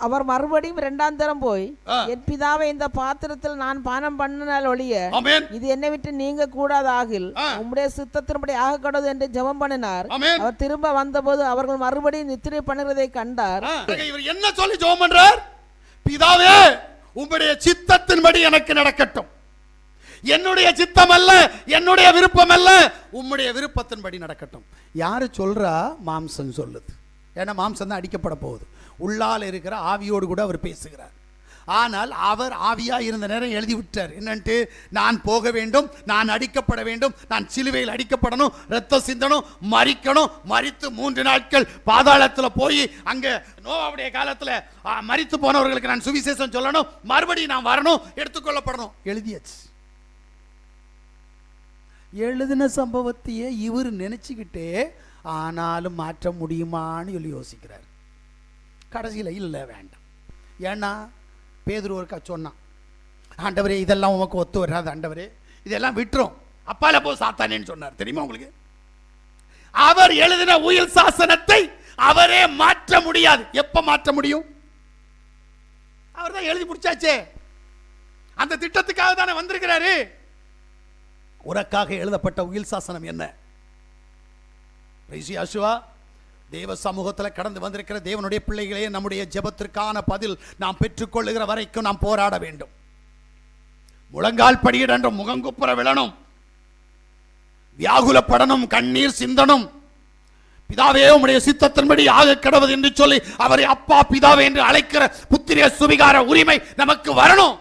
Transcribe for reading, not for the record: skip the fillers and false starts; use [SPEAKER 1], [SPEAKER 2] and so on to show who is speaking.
[SPEAKER 1] அவர் மறுபடியும் இரண்டாம் தரம் போய் என் பிதாவை இந்த பாத்திரத்தில் நான் பானம் பண்ணினால் ஒழிய இது என்னை விட்டு நீங்க கூடாதாகில் உம்முடைய சித்தத்தின்படி ஆக கடவுது என்று ஜெபம் பண்ணினார். அவர் திரும்ப வந்தபோது அவர்கள் மறுபடியும் நித்திரை பண்ணுகிறதை கண்டார்.
[SPEAKER 2] இவர் என்ன சொல்லி ஜெபம் பண்றார்? பிதாவே உம்முடைய சித்தத்தின்படி எனக்கு நடக்கட்டும், என்னுடைய சித்தம் அல்ல, என்னுடைய விருப்பம் அல்ல, உம்முடைய விருப்பத்தின்படி நடக்கட்டும். யாரு சொல்றா? மாம்சம் சொல்லுது. ஏன்னா மாம்சம் தான் அடிக்கப்பட போகுது. உள்ளால் இருக்கிற ஆவியோடு கூட அவர் பேசுகிறார். ஆனால் அவர் ஆவியா இருந்த நேரம் எழுதி விட்டார். என்னன்ட்டு, நான் போக வேண்டும், நான் அடிக்கப்பட வேண்டும், நான் சிலுவையில் அடிக்கப்படணும், ரத்தம் சிந்தணும், மரிக்கணும், மரித்து 3 நாட்கள் பாதாளத்தில் போய் அங்க நோவாவுடைய காலத்தில் மரித்து போனவர்களுக்கு நான் சுவிசேஷம் சொல்லணும், மறுபடியும் நான் வரணும், எடுத்துக்கொள்ளப்படணும். எழுதியாச்சு. எழுதின சம்பவத்தையே இவர் நினைச்சுக்கிட்டே ஆனாலும் மாற்ற முடியுமான்னு சொல்லி யோசிக்கிறார். கடைசியில் இல்லை, வேண்டாம். ஏன்னா பேதுரு ஒருக்கா சொன்னான், ஆண்டவரே இதெல்லாம் உமக்கு ஒத்து வராது, ஆண்டவரே இதெல்லாம் விட்டுரும், அப்பால போ சாத்தானேன்னு சொன்னார். தெரியுமா உங்களுக்கு? அவர் எழுதின உயில் சாசனத்தை அவரே மாற்ற முடியாது. எப்ப மாற்ற முடியும்? அவர் தான் எழுதி முடிச்சாச்சே. அந்த திட்டத்துக்காக தானே வந்திருக்கிறாரு. உனக்காக எழுதப்பட்ட உயில் சாசனம் என்ன? தேவ சமூகத்தில் கடந்து வந்திருக்கிற தேவனுடைய பிள்ளைகளே, நம்முடைய ஜெபத்திற்கான பதில் நாம் பெற்றுக்கொள்ளுகிற வரைக்கும் நாம் போராட வேண்டும். முழங்கால் படியிடணும், முகங்குப்புற விழணும், வியாகுலப்படணும், கண்ணீர் சிந்தனும். பிதாவே உம்முடைய சித்தத்தின்படி ஆக கடவுது என்று சொல்லி அவரை அப்பா பிதாவே என்று அழைக்கிற புத்திர சுவிகார உரிமை நமக்கு வரணும்.